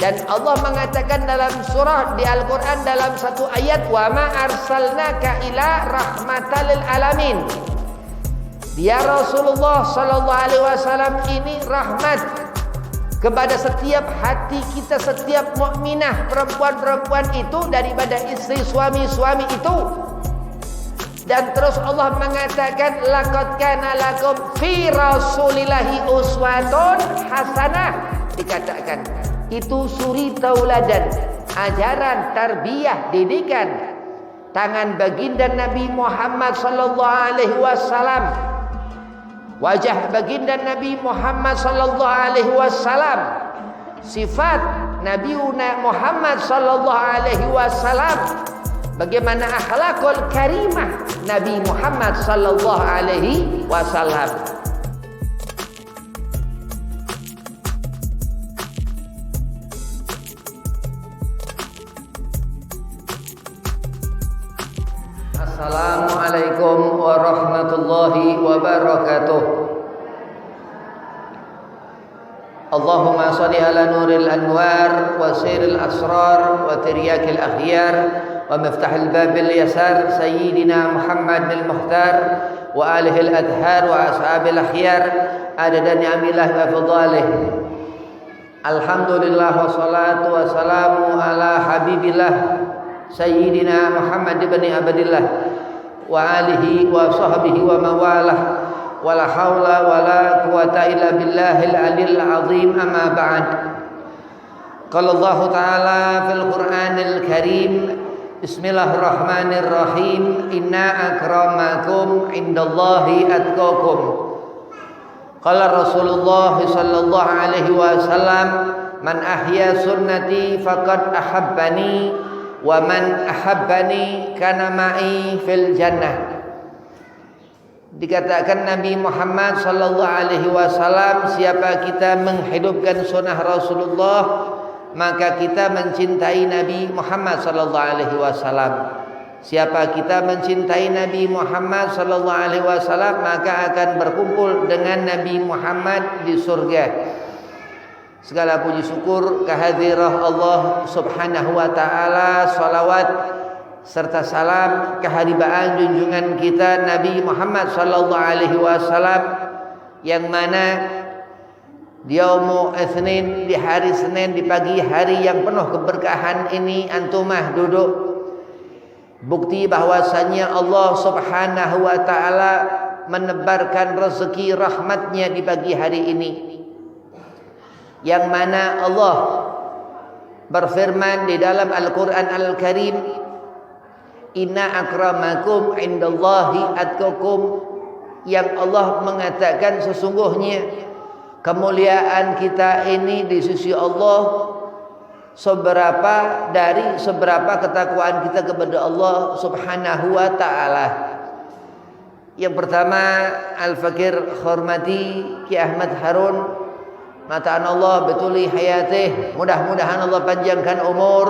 Dan Allah mengatakan dalam surah di Al-Quran dalam satu ayat, wa ma arsalnaka ila rahmatal lil alamin. Ya Rasulullah sallallahu alaihi wasallam ini rahmat kepada setiap hati kita, setiap mukminah perempuan-perempuan itu daripada istri suami-suami itu. Dan terus Allah mengatakan laqad kana lakum fi rasulillahi uswatun hasanah. Dikatakan itu suri tauladan, ajaran, tarbiyah, didikan tangan baginda Nabi Muhammad sallallahu alaihi wasallam. Wajah baginda Nabi Muhammad sallallahu alaihi wasallam, sifat Nabi Muhammad sallallahu alaihi wasallam, bagaimana akhlakul karimah Nabi Muhammad sallallahu alaihi wasallam. Assalamualaikum warahmatullahi wabarakatuh. Allahumma salli ala nuril anwar wa siril asrar wa tiryakil akhyar wa miftahil babil yasar sayyidina Muhammad al-Mukhtar wa alihi al-adhar wa ashabil akhyar adada ni'amillah wa fadalih. Alhamdulillah wa salatu wa salamu ala habibillah Sayyidina Muhammad ibn Abdillah wa alihi wa sahbihi wa mawalah wa la hawla wa la quwata illa billahil alil azim amma ba'd. Qala Allah Ta'ala fil Qur'anil Karim, Bismillahirrahmanirrahim, inna akramakum indallahi atqakum. Qala Rasulullah sallallahu alaihi wasallam, man ahya sunnati faqad ahabbani wa man ahabbani kana ma'i fil jannah. Dikatakan Nabi Muhammad sallallahu alaihi wasallam, siapa kita menghidupkan sunnah Rasulullah, maka kita mencintai Nabi Muhammad sallallahu alaihi wasallam. Siapa kita mencintai Nabi Muhammad sallallahu alaihi wasallam, maka akan berkumpul dengan Nabi Muhammad di surga. Segala puji syukur kehadirat Allah subhanahu wa ta'ala, salawat serta salam keharibaan junjungan kita Nabi Muhammad sallallahu alaihi wasallam, yang mana di yaumul Itsnin, di hari Senin, di pagi hari yang penuh keberkahan ini antumah duduk, bukti bahwasanya Allah subhanahu wa ta'ala menebarkan rezeki rahmatnya di pagi hari ini, yang mana Allah berfirman di dalam Al-Quran Al-Karim, inna akramakum indallahi atqakum, yang Allah mengatakan sesungguhnya kemuliaan kita ini di sisi Allah seberapa ketakwaan kita kepada Allah subhanahu wa ta'ala. Yang pertama, Al-Fakir hormati Ki Ahmad Harun, mataan Allah betuli hayatih, mudah-mudahan Allah panjangkan umur,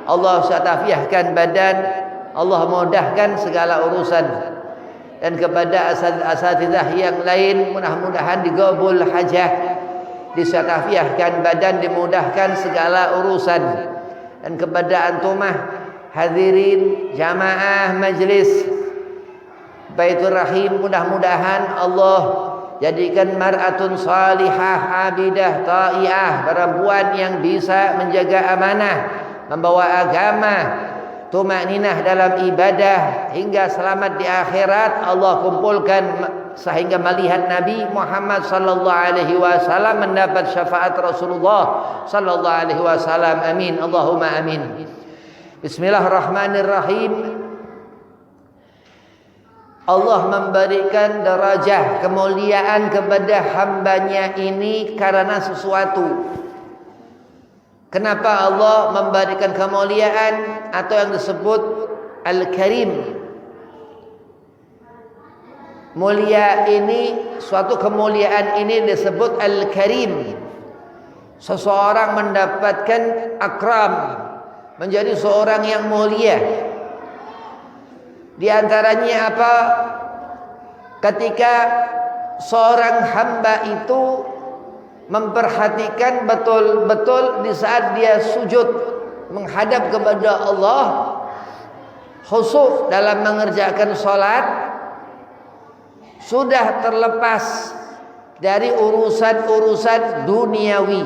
Allah syatafiahkan badan, Allah mudahkan segala urusan. Dan kepada asatidzah yang lain, mudah-mudahan digabul hajah, disyatafiahkan badan, dimudahkan segala urusan. Dan kepada antumah hadirin jamaah majlis Baitur Rahim, mudah-mudahan Allah jadikan mar'atun salihah, abidah, ta'iah, perempuan yang bisa menjaga amanah, membawa agama, tumakninah dalam ibadah hingga selamat di akhirat. Allah kumpulkan sehingga melihat Nabi Muhammad sallallahu alaihi wasallam, mendapat syafaat Rasulullah sallallahu alaihi wasallam. Amin, Allahumma amin. Bismillahirrahmanirrahim. Allah memberikan derajah kemuliaan kepada hambanya ini karena sesuatu. Kenapa Allah memberikan kemuliaan atau yang disebut Al-Karim? Mulia ini, suatu kemuliaan ini disebut Al-Karim. Seseorang mendapatkan akram, menjadi seorang yang mulia. Di antaranya apa? Ketika seorang hamba itu memperhatikan betul-betul di saat dia sujud menghadap kepada Allah, khusyuk dalam mengerjakan salat, sudah terlepas dari urusan-urusan duniawi.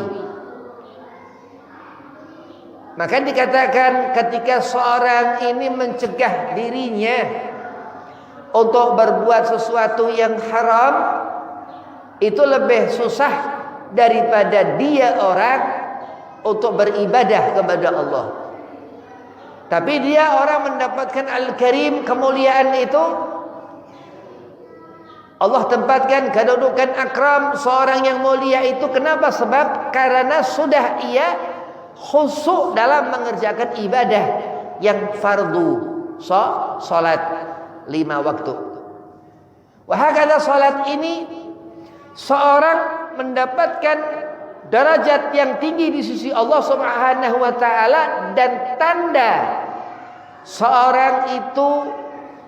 Maka dikatakan ketika seorang ini mencegah dirinya untuk berbuat sesuatu yang haram, itu lebih susah daripada dia orang untuk beribadah kepada Allah. Tapi dia orang mendapatkan Al-Karim, kemuliaan itu Allah tempatkan kedudukan akram, seorang yang mulia itu. Kenapa? Sebab karena sudah ia khusyuk dalam mengerjakan ibadah yang fardu, salat 5 waktu. Wahakala salat ini seorang mendapatkan derajat yang tinggi di sisi Allah Subhanahu wa taala, dan tanda seorang itu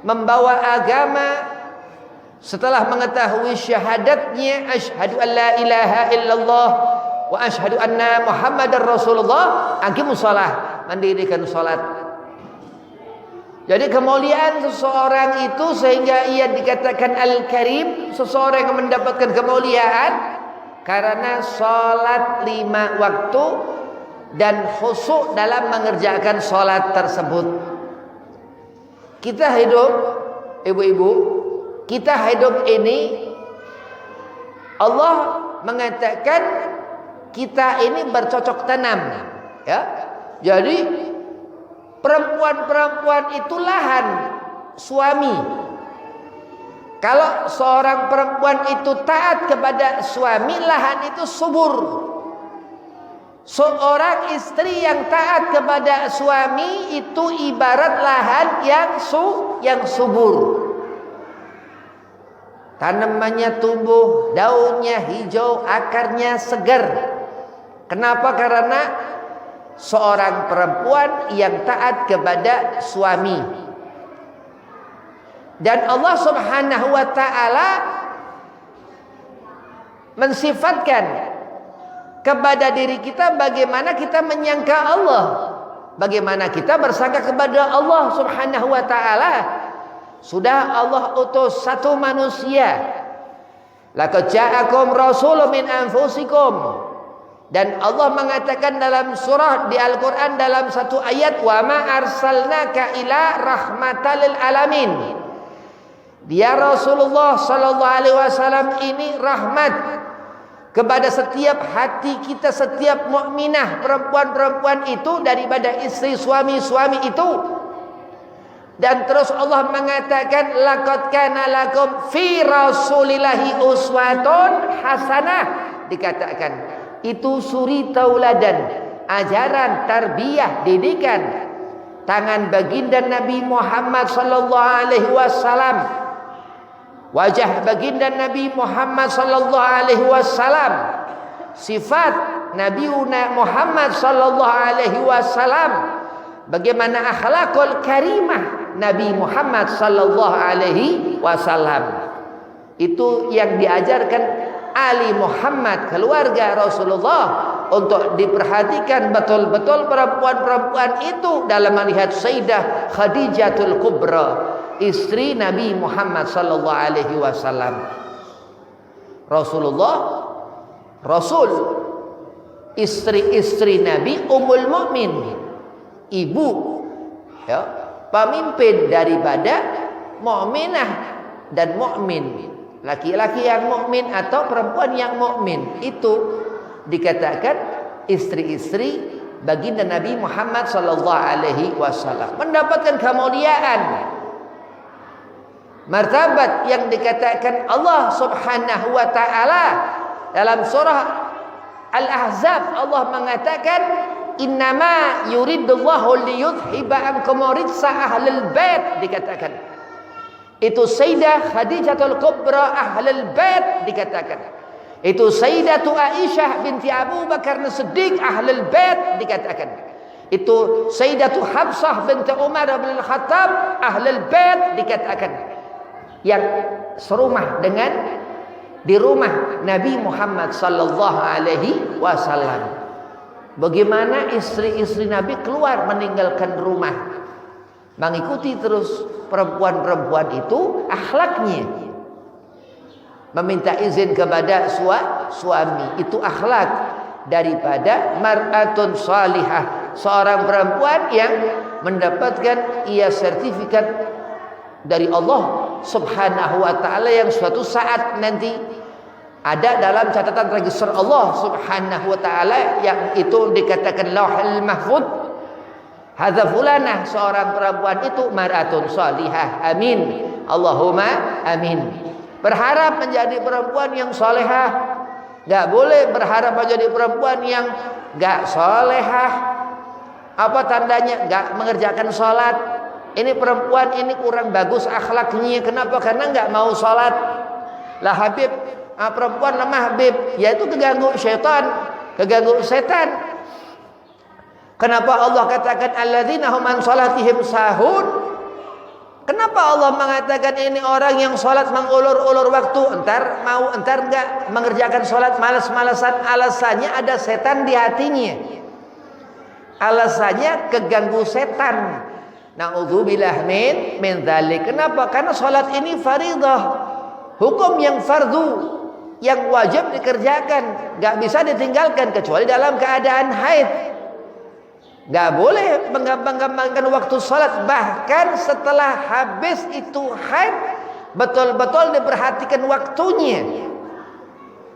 membawa agama setelah mengetahui syahadatnya, asyhadu an la ilaha illallah wa asyhadu anna muhammadar rasulullah, aqimus shalah, mendirikan salat. Jadi kemuliaan seseorang itu sehingga ia dikatakan Al-Karim, seseorang yang mendapatkan kemuliaan karena salat 5 waktu dan khusyuk dalam mengerjakan salat tersebut. Kita hidup, ibu-ibu, kita hidup ini Allah mengatakan kita ini bercocok tanam, ya. Jadi perempuan-perempuan itu lahan suami. Kalau seorang perempuan itu taat kepada suami, lahan itu subur. Seorang istri yang taat kepada suami itu ibarat lahan yang subur. Tanamannya tumbuh, daunnya hijau, akarnya segar. Kenapa? Karena seorang perempuan yang taat kepada suami. Dan Allah Subhanahu wa taala mensifatkan kepada diri kita bagaimana kita menyangka Allah, bagaimana kita bersangka kepada Allah Subhanahu wa taala. Sudah Allah utus satu manusia, laqad ja'akum rasulun min anfusikum, dan Allah mengatakan dalam surah di Al-Qur'an dalam satu ayat, wa ma arsalnaka ila rahmatal lil alamin. Dia Rasulullah sallallahu alaihi wasallam ini rahmat kepada setiap hati kita, setiap mukminah perempuan-perempuan itu daripada istri suami-suami itu. Dan terus Allah mengatakan laqad kana lakum fi rasulillahi uswatun hasanah, dikatakan itu suri tauladan, ajaran, tarbiyah, didikan tangan baginda Nabi Muhammad sallallahu alaihi wasallam. Wajah baginda Nabi Muhammad sallallahu alaihi wasallam, sifat Nabi Muhammad sallallahu alaihi wasallam, bagaimana akhlakul karimah Nabi Muhammad sallallahu alaihi wasallam. Itu yang diajarkan Ali Muhammad, keluarga Rasulullah, untuk diperhatikan betul-betul perempuan-perempuan itu dalam melihat Sayyidah Khadijatul Kubra, istri Nabi Muhammad sallallahu alaihi wasallam. Rasul, istri-istri Nabi, Ummul Mukmin, ibu, ya, pemimpin daripada mukminah dan mukmin, laki-laki yang mukmin atau perempuan yang mukmin, itu dikatakan istri-istri baginda Nabi Muhammad sallallahu alaihi wasallam, mendapatkan kemuliaan, martabat yang dikatakan Allah Subhanahu wa taala dalam surah Al-Ahzab. Allah mengatakan innama yuridullahu liyudhhiba ankum rijsa ahlul bait, dikatakan itu Sayyidah Khadijatul Kubra ahlul bait, dikatakan itu Sayyidatu Aisyah binti Abu Bakar As-Siddiq ahlul bait, dikatakan itu Sayyidatu Hafsah binti Umar bin Al-Khattab ahlul bait, dikatakan yang serumah dengan di rumah Nabi Muhammad sallallahu alaihi wasallam. Bagaimana istri-istri Nabi keluar meninggalkan rumah, mengikuti terus perempuan-perempuan itu akhlaknya. Meminta izin kepada suami itu akhlak daripada mar'atun salihah, seorang perempuan yang mendapatkan sertifikat dari Allah Subhanahu wa taala yang suatu saat nanti ada dalam catatan register Allah Subhanahu wa taala, yang itu dikatakan Lauhul Mahfuz. Hadza fulanah, seorang perempuan itu mar'atun salihah. Amin. Allahumma amin. Berharap menjadi perempuan yang salehah. Enggak boleh berharap menjadi perempuan yang enggak salehah. Apa tandanya? Enggak mengerjakan salat. Ini perempuan ini kurang bagus akhlaknya. Kenapa? Karena enggak mau salat. Lah Habib, perempuan lemah Habib, yaitu keganggu syaitan, keganggu setan. Kenapa Allah katakan alladzina hum an salatihim sahun? Kenapa Allah mengatakan ini orang yang sholat mengulur-ulur waktu, entar mau entar enggak mengerjakan sholat, malas-malasan? Alasannya ada setan di hatinya, alasannya keganggu setan. Na'udzubillah min dzalik. Kenapa? Karena sholat ini faridah, hukum yang fardu, yang wajib dikerjakan, enggak bisa ditinggalkan kecuali dalam keadaan haid. Gak boleh menggampang-gampangkan waktu salat. Bahkan setelah habis itu haid, betul-betul diperhatikan waktunya.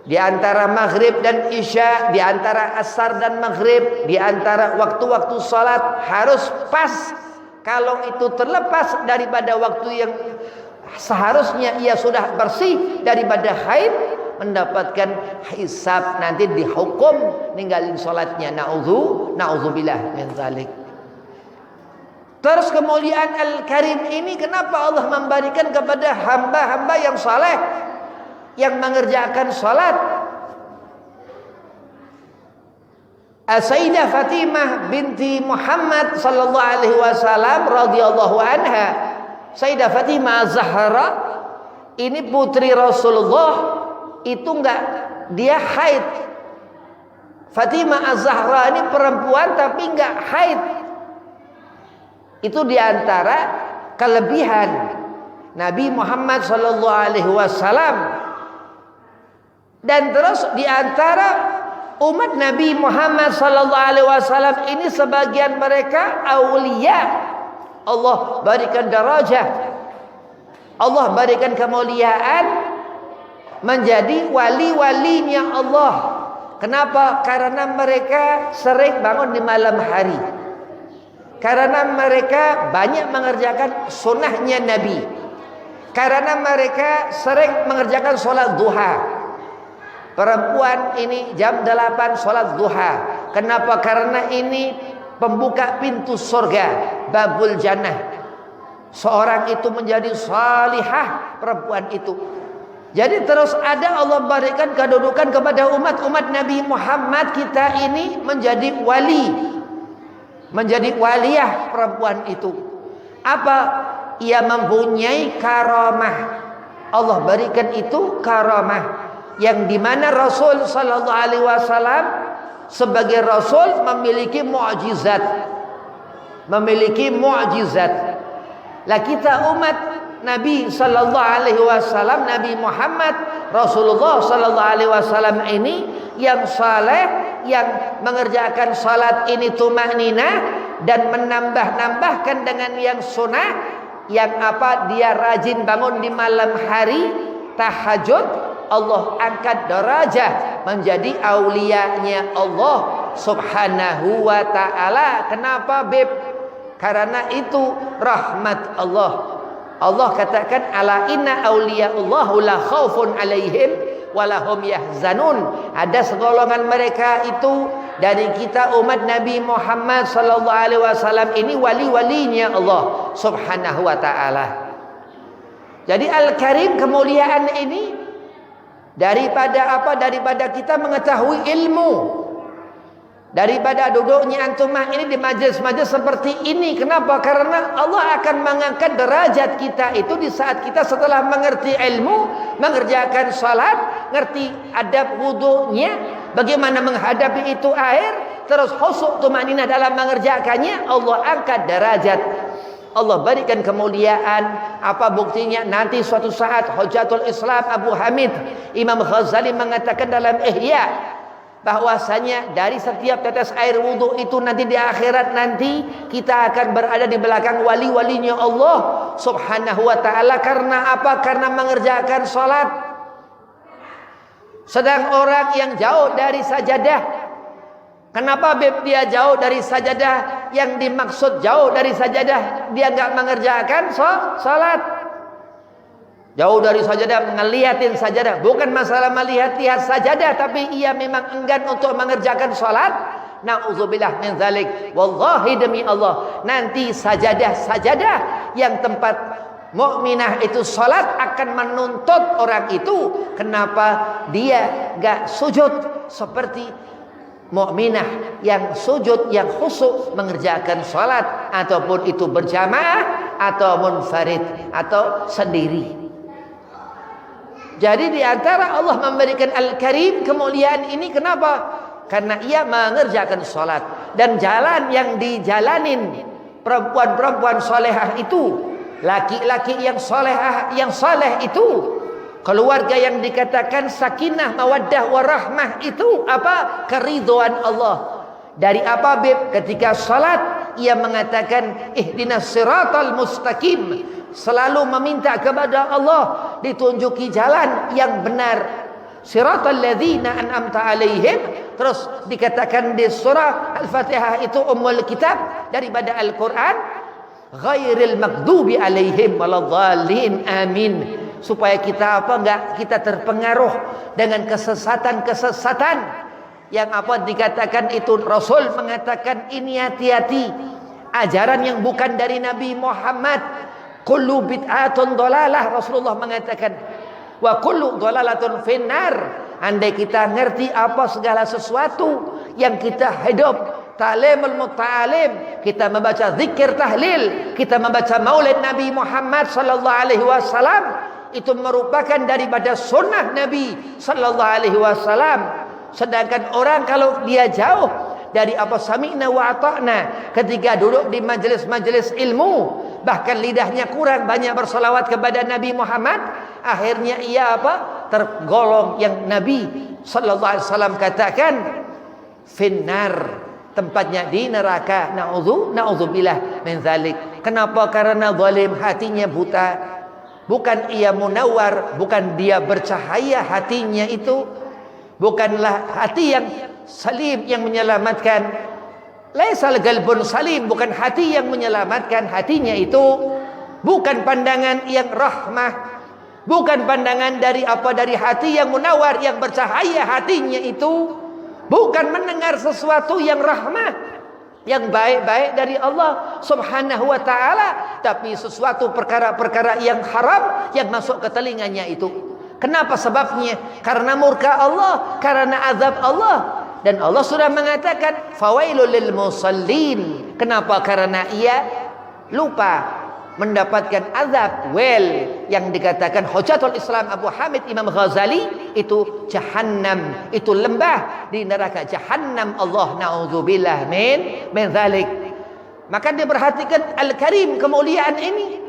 Di antara maghrib dan isya, di antara asar dan maghrib, di antara waktu-waktu salat harus pas. Kalau itu terlepas daripada waktu yang seharusnya ia sudah bersih daripada haid, mendapatkan hisab, nanti dihukum ninggalin sholatnya. Na'udzubillah min dzalik. Terus kemuliaan Al-Karim ini kenapa Allah memberikan kepada hamba-hamba yang saleh, yang mengerjakan sholat? Sayyidah Fatimah binti Muhammad sallallahu alaihi wasallam radhiyallahu anha, Sayyidah Fatimah Zahra ini putri Rasulullah. Itu enggak, dia haid. Fatimah Az-Zahra ini perempuan tapi enggak haid. Itu diantara kelebihan Nabi Muhammad sallallahu alaihi wasallam. Dan terus diantara umat Nabi Muhammad sallallahu alaihi wasallam ini sebagian mereka aulia. Allah berikan darajah, Allah berikan kemuliaan, menjadi wali-walinya Allah. Kenapa? Karena mereka sering bangun di malam hari. Karena mereka banyak mengerjakan sunnahnya Nabi. Karena mereka sering mengerjakan sholat duha. Perempuan ini jam 8 sholat duha. Kenapa? Karena ini pembuka pintu surga, babul jannah. Seorang itu menjadi salihah, perempuan itu. Jadi terus ada Allah berikan kedudukan kepada umat-umat Nabi Muhammad kita ini menjadi wali, menjadi waliyah perempuan itu. Apa? Ia mempunyai karamah. Allah berikan itu karamah, yang dimana Rasul sallallahu alaihi wasallam sebagai Rasul memiliki mukjizat, memiliki mukjizat. Lah kita umat Nabi sallallahu alaihi wasallam, Nabi Muhammad Rasulullah sallallahu alaihi wasallam ini yang saleh, yang mengerjakan salat ini tumanina dan menambah-nambahkan dengan yang sunnah, yang apa? Dia rajin bangun di malam hari tahajud, Allah angkat derajat menjadi auliyanya Allah Subhanahu wa taala. Kenapa, Beb? Karena itu rahmat Allah. Allah katakan ala inna auliyaullahu la khaufun alaihim walahum yahzanun. Ada segolongan mereka itu dari kita umat Nabi Muhammad sallallahu alaihi wasallam ini wali-walinya Allah Subhanahu wa taala. Jadi Al-Karim, kemuliaan ini daripada apa? Daripada kita mengetahui ilmu. Daripada duduknya antumah ini di majelis-majelis seperti ini. Kenapa? Karena Allah akan mengangkat derajat kita itu di saat kita setelah mengerti ilmu, mengerjakan salat, ngerti adab wudunya, bagaimana menghadapi itu air, terus khusyuk tumaninah dalam mengerjakannya, Allah angkat derajat, Allah berikan kemuliaan. Apa buktinya? Nanti suatu saat Hujatul Islam Abu Hamid Imam Ghazali mengatakan dalam Ihya bahwasanya dari setiap tetes air wudhu itu nanti di akhirat nanti kita akan berada di belakang wali-walinya Allah subhanahu wa ta'ala. Karena apa? Karena mengerjakan sholat. Sedang orang yang jauh dari sajadah, kenapa dia jauh dari sajadah? Yang dimaksud jauh dari sajadah, dia nggak mengerjakan sholat. Jauh dari sajadah, ngeliatin sajadah. Bukan masalah melihat-lihat sajadah, tapi ia memang enggan untuk mengerjakan sholat. Na'udzubillah min dzalik. Wallahi demi Allah, nanti sajadah yang tempat mukminah itu sholat akan menuntut orang itu. Kenapa dia gak sujud seperti mukminah yang sujud, yang khusyuk mengerjakan sholat, ataupun itu berjamaah atau munfarid atau sendiri. Jadi di antara Allah memberikan Al-Karim, kemuliaan ini kenapa? Karena ia mengerjakan sholat. Dan jalan yang dijalanin perempuan-perempuan solehah itu, laki-laki yang solehah, yang soleh itu, keluarga yang dikatakan sakinah, mawaddah, warahmah itu apa? Keridhaan Allah. Dari apa bib? Ketika sholat ia mengatakan ihdinas siratal mustaqim, selalu meminta kepada Allah ditunjuki jalan yang benar. Siratal ladzina an'amta alaihim. Terus dikatakan di surah Al-Fatihah itu ummul kitab daripada Al-Quran, ghairil maghdubi alaihim waladhdallin, amin. Supaya kita enggak kita terpengaruh dengan kesesatan-kesesatan yang apa dikatakan itu. Rasul mengatakan ini hati-hati, ajaran yang bukan dari Nabi Muhammad. Kullu bid'atun dhalalah, Rasulullah mengatakan, wa kullu dhalalatun finnar. Andai kita ngerti apa segala sesuatu yang kita hidup, ta'limul muta'alim, kita membaca zikir tahlil, kita membaca maulid Nabi Muhammad sallallahu alaihi wasallam, itu merupakan daripada sunnah Nabi sallallahu alaihi wasallam. Sedangkan orang kalau dia jauh dari apa sami'na wa ata'na, ketika duduk di majelis-majelis ilmu, bahkan lidahnya kurang banyak bersolawat kepada Nabi Muhammad, akhirnya ia apa? Tergolong yang Nabi sallallahu alaihi wasallam katakan finnar, tempatnya di neraka. Na'udzubillah min dzalik. Kenapa? Karena zalim, hatinya buta. Bukan ia munawwar, bukan dia bercahaya hatinya itu. Bukanlah hati yang salim yang menyelamatkan. Laisal qalbun salim, bukan hati yang menyelamatkan. Hatinya itu bukan pandangan yang rahmah, bukan pandangan dari apa, dari hati yang munawar, yang bercahaya. Hatinya itu bukan mendengar sesuatu yang rahmah, yang baik-baik dari Allah subhanahu wa ta'ala, tapi sesuatu perkara-perkara yang haram yang masuk ke telinganya itu. Kenapa sebabnya? Karena murka Allah, karena azab Allah. Dan Allah sudah mengatakan fawailul lil musallin. Kenapa? Karena ia lupa mendapatkan azab. Yang dikatakan Hujatul Islam Abu Hamid Imam Ghazali itu jahannam, itu lembah di neraka jahannam. Allah na'udzubillah min dzalik. Maka diperhatikan Al-Karim, kemuliaan ini.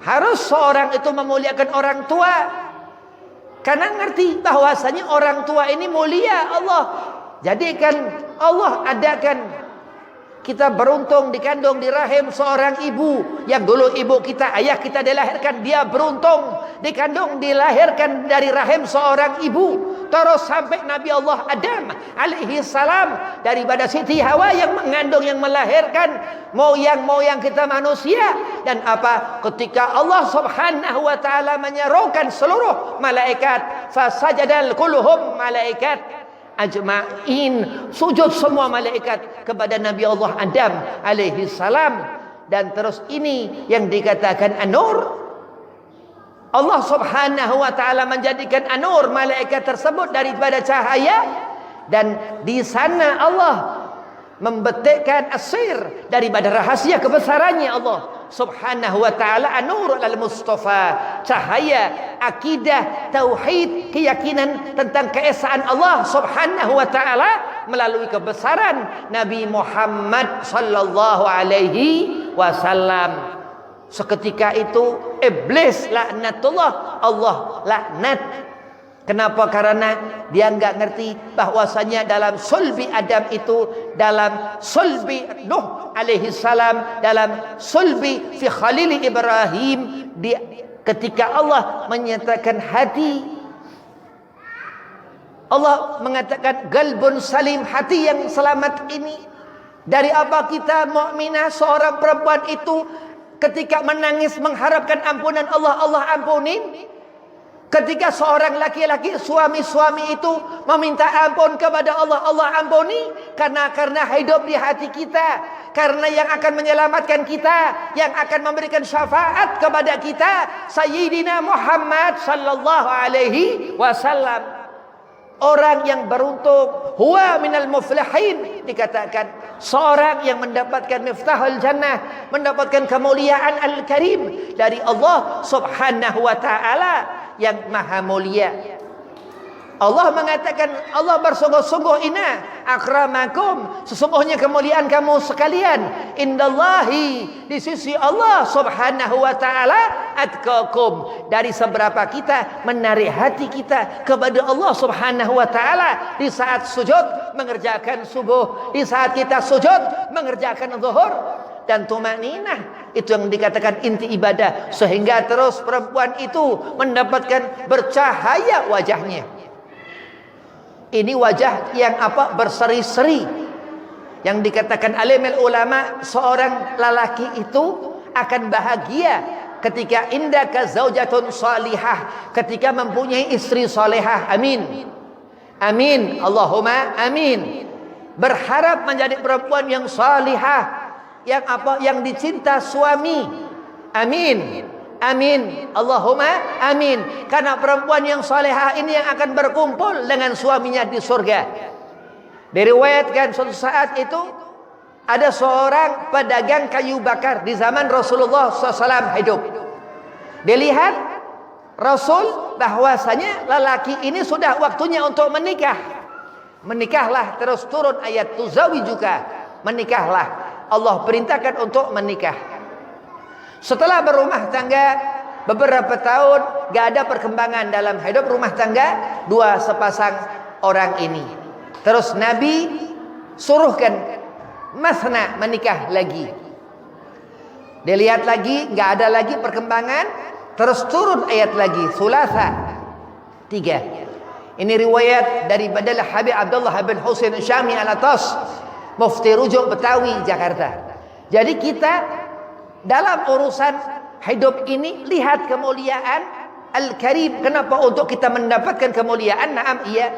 Harus seorang itu memuliakan orang tua, karena ngerti bahwasanya orang tua ini mulia. Allah jadikan, Allah adakan kita beruntung dikandung di rahim seorang ibu. Yang dulu ibu kita, ayah kita dilahirkan, dia beruntung dikandung, dilahirkan dari rahim seorang ibu. Terus sampai Nabi Allah Adam alaihi salam, daripada Siti Hawa yang mengandung, yang melahirkan moyang-moyang kita manusia. Dan apa? Ketika Allah subhanahu wa ta'ala menyerukan seluruh malaikat, fasajadal kulluhum, malaikat ajma'in, sujud semua malaikat kepada Nabi Allah Adam alaihi salam. Dan terus ini yang dikatakan an-nur, Allah subhanahu wa ta'ala menjadikan an-nur malaikat tersebut daripada cahaya. Dan di sana Allah membetikkan asir daripada rahasia kebesarannya Allah subhanahu wa ta'ala. An-nur al-Mustafa cahaya akidah, tauhid, keyakinan tentang keesaan Allah Subhanahu wa taala melalui kebesaran Nabi Muhammad sallallahu alaihi wasallam. Seketika itu iblis laknatullah, Allah laknat. Kenapa? Karena dia enggak ngerti bahwasanya dalam sulbi Adam itu, dalam sulbi Nuh alaihi salam, dalam sulbi fi Khalil Ibrahim, ketika Allah menyatakan hati, Allah mengatakan qalbun salim, hati yang selamat ini. Dari apa kita mukminah, seorang perempuan itu ketika menangis mengharapkan ampunan Allah, Allah ampunin. Ketika seorang laki-laki, suami-suami itu meminta ampun kepada Allah, Allah ampuni. Karena hidup di hati kita. Karena yang akan menyelamatkan kita, yang akan memberikan syafaat kepada kita, Sayyidina Muhammad sallallahu alaihi wasallam. Orang yang beruntung, huwa minal muflihin, dikatakan seorang yang mendapatkan miftahul jannah, mendapatkan kemuliaan al-karim dari Allah Subhanahu wa taala yang maha mulia. Allah mengatakan, Allah bersungguh-sungguh, inna akramakum, sesungguhnya kemuliaan kamu sekalian, indallahi, di sisi Allah Subhanahu wa taala, atqakum, dari seberapa kita menarik hati kita kepada Allah Subhanahu wa taala di saat sujud mengerjakan subuh, di saat kita sujud mengerjakan zuhur. Dan tumaninah itu yang dikatakan inti ibadah, sehingga terus perempuan itu mendapatkan bercahaya wajahnya. Ini wajah yang berseri-seri. Yang dikatakan alimul ulama, seorang lelaki itu akan bahagia ketika indaka zaujatun salihah, ketika mempunyai istri salihah. Amin. Amin. Allahumma amin. Berharap menjadi perempuan yang salihah, yang dicinta suami. Amin. Amin. Allahumma amin. Karena perempuan yang salehah ini yang akan berkumpul dengan suaminya di surga. Diriwayatkan suatu saat itu ada seorang pedagang kayu bakar di zaman Rasulullah SAW hidup. Dilihat Rasul bahwasanya lelaki ini sudah waktunya untuk menikah. Menikahlah, terus turun ayat tuzawi juga. Menikahlah. Allah perintahkan untuk menikah. Setelah berumah tangga beberapa tahun, gak ada perkembangan dalam hidup rumah tangga dua sepasang orang ini. Terus Nabi suruhkan masna, menikah lagi. Dilihat lagi, gak ada lagi perkembangan. Terus turun ayat lagi, sulasa, 3. Ini riwayat dari Badal Habib Abdullah bin Husain Syami Al-Atas, Mufti Rujuk Betawi, Jakarta. Jadi kita dalam urusan hidup ini lihat kemuliaan Al-Karim. Kenapa? Untuk kita mendapatkan kemuliaan. Naam, iya.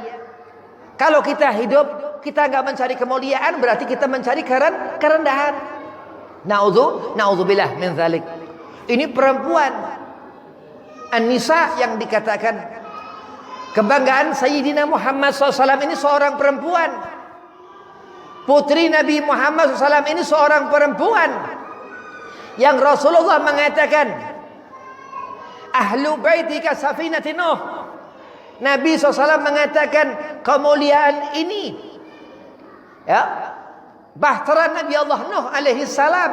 Kalau kita hidup kita enggak mencari kemuliaan, berarti kita mencari kerendahan. Na'udzubillah min dzalik. Ini perempuan An-Nisa yang dikatakan kebanggaan Sayyidina Muhammad SAW. Ini seorang perempuan. Putri Nabi Muhammad SAW ini seorang perempuan yang Rasulullah mengatakan ahlu baitika safinati Nuh. Nabi SAW mengatakan kemuliaan ini, ya, bahtera Nabi Allah Nuh alaihi salam.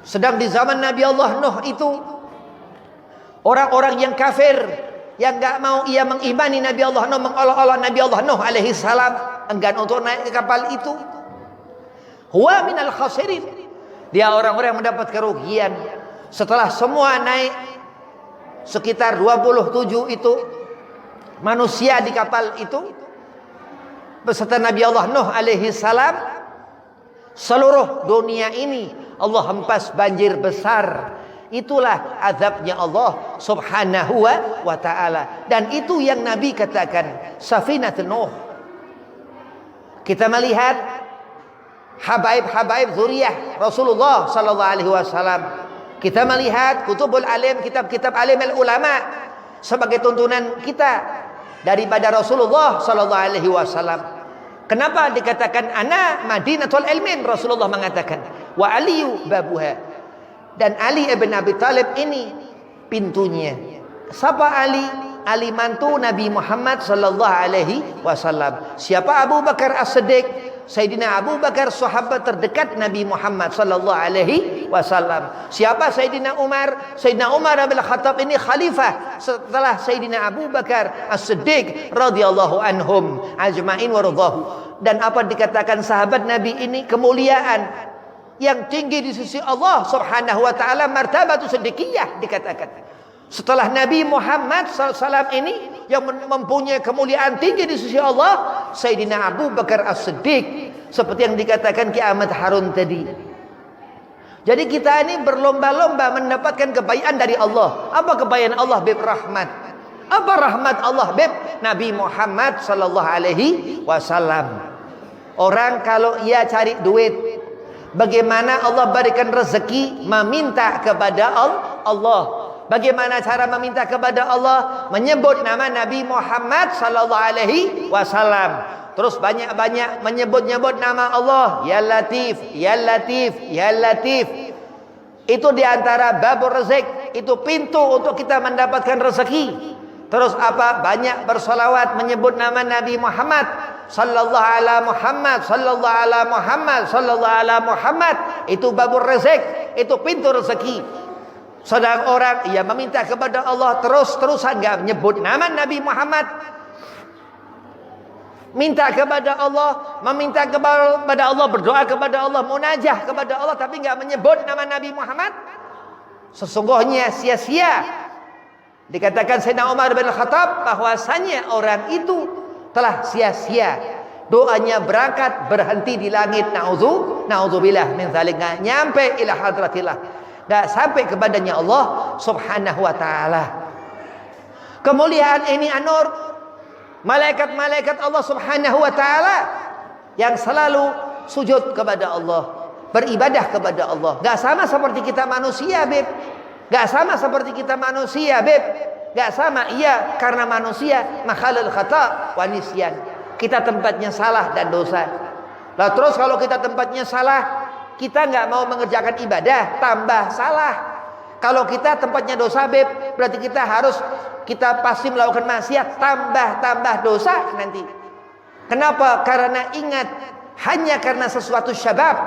Sedang di zaman Nabi Allah Nuh itu orang-orang yang kafir, yang enggak mau ia mengimani Nabi Allah Nuh, mengolok-olok Nabi Allah Nuh alaihi salam, enggan untuk naik ke kapal itu. Huwa minal khasirin, dia orang-orang yang mendapat kerugian. Setelah semua naik, sekitar 27 itu manusia di kapal itu beserta Nabi Allah Nuh alaihi salam, seluruh dunia ini Allah hempas banjir besar. Itulah azabnya Allah Subhanahu wa ta'ala. Dan itu yang Nabi katakan safinatun Nuh. Kita melihat habaib-habaib zuriyah Rasulullah sallallahu alaihi wasallam. Kita melihat kutubul alim, kitab-kitab alim ulama sebagai tuntunan kita daripada Rasulullah sallallahu alaihi wasallam. Kenapa dikatakan ana Madinatul Ilmin? Rasulullah mengatakan wa aliyu babuha. Dan Ali ibn Abi Thalib ini pintunya. Siapa Ali? Ali mantu Nabi Muhammad sallallahu alaihi wasallam. Siapa Abu Bakar As-Siddiq? Sayyidina Abu Bakar, sahabat terdekat Nabi Muhammad sallallahu alaihi wasallam. Siapa Sayyidina Umar? Sayyidina Umar bin Khattab ini khalifah setelah Sayyidina Abu Bakar As-Siddiq radhiyallahu anhum ajmain wa radhahu. Dan apa dikatakan sahabat Nabi ini? Kemuliaan yang tinggi di sisi Allah Subhanahu wa taala, martabatu siddiqiyah dikatakan. Setelah Nabi Muhammad SAW ini yang mempunyai kemuliaan tinggi di sisi Allah, Sayyidina Abu Bakar As-Siddiq, seperti yang dikatakan Ki Ahmad Harun tadi. Jadi kita ini berlomba-lomba mendapatkan kebaikan dari Allah. Apa kebaikan Allah? Bib rahmat. Apa rahmat Allah? Bib Nabi Muhammad sallallahu alaihi wasallam. Orang kalau ia cari duit, bagaimana Allah berikan rezeki? Meminta kepada Allah. Bagaimana cara meminta kepada Allah? Menyebut nama Nabi Muhammad sallallahu alaihi wasallam. Terus banyak-banyak menyebut-nyebut nama Allah. Ya Latif, Ya Latif, Ya Latif. Itu diantara babur rezeki. Itu pintu untuk kita mendapatkan rezeki. Terus apa? Banyak bersolawat menyebut nama Nabi Muhammad sallallahu ala Muhammad, sallallahu ala Muhammad, sallallahu ala Muhammad. Itu babur rezeki. Itu pintu rezeki. Sedang orang ia meminta kepada Allah terus-terusan enggak menyebut nama Nabi Muhammad. Minta kepada Allah, meminta kepada Allah, berdoa kepada Allah, munajah kepada Allah, tapi enggak menyebut nama Nabi Muhammad. Sesungguhnya sia-sia. Dikatakan Sayyidina Umar bin Khattab bahwasanya orang itu telah sia-sia. Doanya berangkat berhenti di langit. Na'udzubillah min dzalik, enggak nyampe ila hadratillah. Dah sampai kepadanya Allah Subhanahu wa taala. Kemuliaan ini anur malaikat-malaikat Allah Subhanahu wa taala yang selalu sujud kepada Allah, beribadah kepada Allah. Enggak sama seperti kita manusia, Beb. Enggak sama seperti kita manusia, Beb. Enggak sama. Iya, karena manusia makhalul khata' wa nisyan. Kita tempatnya salah dan dosa. Lah terus kalau kita tempatnya salah, kita nggak mau mengerjakan ibadah, tambah salah. Kalau kita tempatnya dosa, Beb, berarti kita pasti melakukan maksiat, tambah dosa nanti. Kenapa? Karena ingat, hanya karena sesuatu syabab.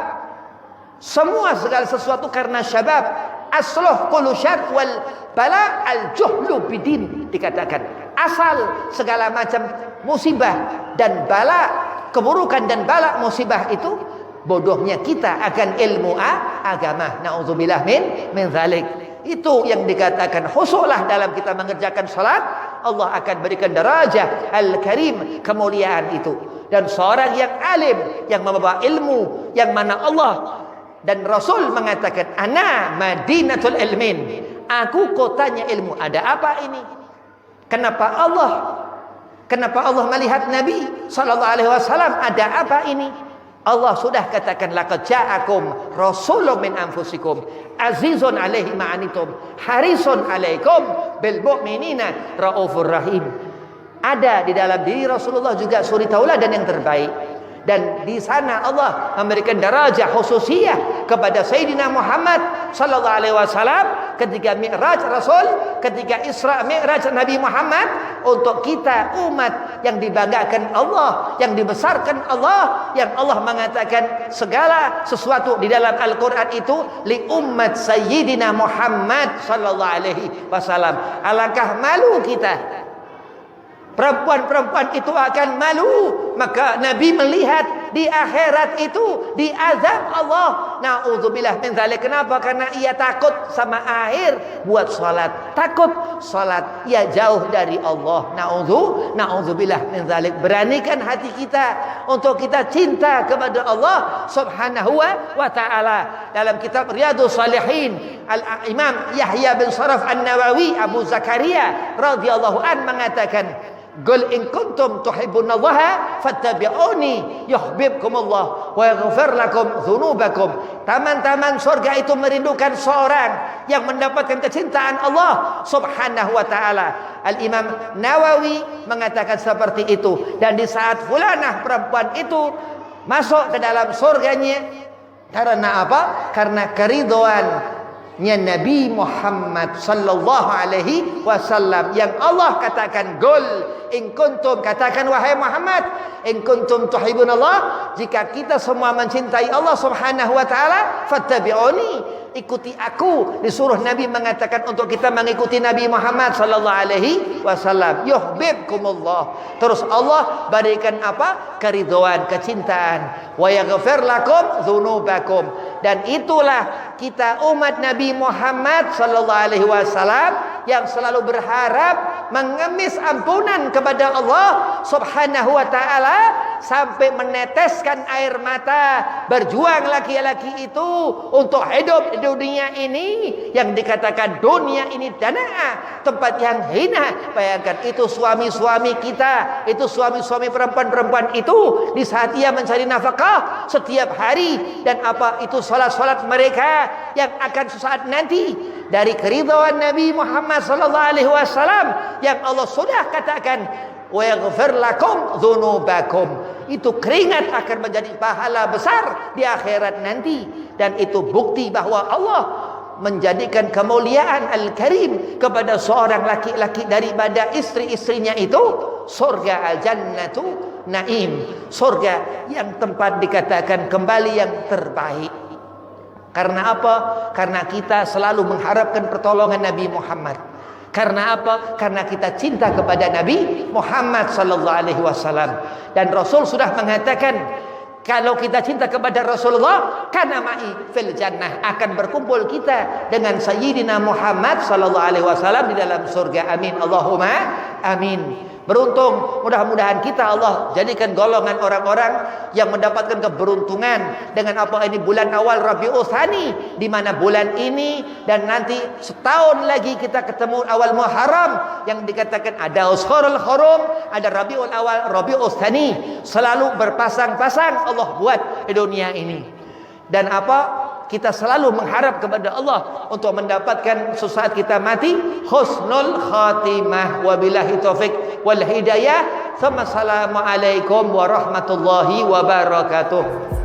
Segala sesuatu karena syabab. Asluh kullu syarr wal bala al juhlu bidin, dikatakan. Asal segala macam musibah dan bala, keburukan dan bala musibah itu bodohnya kita akan ilmu agama. Na'udzubillah min dzalik. Itu yang dikatakan khusyuklah dalam kita mengerjakan salat, Allah akan berikan darajah al-karim, kemuliaan itu. Dan seorang yang alim, yang membawa ilmu, yang mana Allah dan Rasul mengatakan ana madinatul ilmin, aku kotanya ilmu. Ada apa ini? Kenapa Allah melihat Nabi sallallahu alaihi wasallam? Ada apa ini? Allah sudah katakan laqad ja'akum rasulun min anfusikum azizun 'alaihi ma anitum harisun 'alaikum bil mu'minina raufur rahim. Ada di dalam diri Rasulullah juga suri tauladan yang terbaik. Dan di sana Allah memberikan darajah khususiyah kepada Sayyidina Muhammad sallallahu alaihi wasallam ketika Mi'raj Rasul, ketika Isra Mi'raj Nabi Muhammad, untuk kita umat yang dibanggakan Allah, yang dibesarkan Allah, yang Allah mengatakan segala sesuatu di dalam Al-Qur'an itu li ummat Sayyidina Muhammad sallallahu alaihi wasallam. Alangkah malu kita. Perempuan-perempuan itu akan malu. Maka Nabi melihat di akhirat itu diazab Allah. Na'udzubillah min dzalik. Kenapa? Karena ia takut sama akhir buat salat. Takut salat ia jauh dari Allah. Na'udzubillah min dzalik. Beranikan hati kita untuk kita cinta kepada Allah Subhanahu wa taala. Dalam kitab Riyadhus Shalihin, Al-Imam Yahya bin Sharaf An-Nawawi Abu Zakaria radhiyallahu an mengatakan, qul in kuntum tuhibbunallaha fattabi'uni yuhibbukumullah wa yaghfir lakum dzunubakum. Taman-taman surga itu merindukan seorang yang mendapatkan kecintaan Allah Subhanahu wa taala. Al-Imam Nawawi mengatakan seperti itu. Dan di saat fulanah perempuan itu masuk ke dalam surganya, karena apa? Karena keridhaan Nabi Muhammad sallallahu alaihi wasallam, yang Allah katakan qul in kuntum, katakan wahai Muhammad, in kuntum tuhibbunallah, jika kita semua mencintai Allah Subhanahu wa taala, fattabi'uni, ikuti aku. Disuruh Nabi mengatakan untuk kita mengikuti Nabi Muhammad sallallahu alaihi wasallam. Yuhibbukumullah, terus Allah berikan apa? Keridhaan, kecintaan. Wa yaghfir lakum dzunubakum, dan itulah kita umat Nabi Muhammad sallallahu alaihi wasallam yang selalu berharap mengemis ampunan kepada Allah Subhanahu wa taala sampai meneteskan air mata. Berjuang laki-laki itu untuk hidup di dunia ini yang dikatakan dunia ini danaa, tempat yang hina. Bayangkan itu suami-suami kita, itu suami-suami perempuan-perempuan itu di saat ia mencari nafkah setiap hari, dan apa itu salat-salat mereka yang akan sesaat nanti dari keridhaan Nabi Muhammad sallallahu alaihi wasallam yang Allah sudah katakan wa yaghfir lakum dzunubakum, itu keringat akan menjadi pahala besar di akhirat nanti. Dan itu bukti bahwa Allah menjadikan kemuliaan Al-Karim kepada seorang laki-laki daripada istri-istrinya itu surga al-jannatu naim, surga yang tempat dikatakan kembali yang terbaik. Karena apa? Karena kita selalu mengharapkan pertolongan Nabi Muhammad. Karena apa? Karena kita cinta kepada Nabi Muhammad sallallahu alaihi wasallam. Dan Rasul sudah mengatakan, kalau kita cinta kepada Rasulullah, kana ma'i fil jannah, akan berkumpul kita dengan Sayyidina Muhammad sallallahu alaihi wasallam di dalam surga. Amin Allahumma amin. Beruntung, mudah-mudahan kita Allah jadikan golongan orang-orang yang mendapatkan keberuntungan dengan apa ini bulan awal Rabiul Tsani, di mana bulan ini dan nanti setahun lagi kita ketemu awal Muharram yang dikatakan ada Ashurul Hurum, ada Rabiul Awal, Rabiul Tsani, selalu berpasang-pasang Allah buat di dunia ini. Dan apa? Kita selalu mengharap kepada Allah untuk mendapatkan sesaat kita mati husnul khatimah. Wabillahi taufik wal hidayah. Assalamualaikum warahmatullahi wabarakatuh.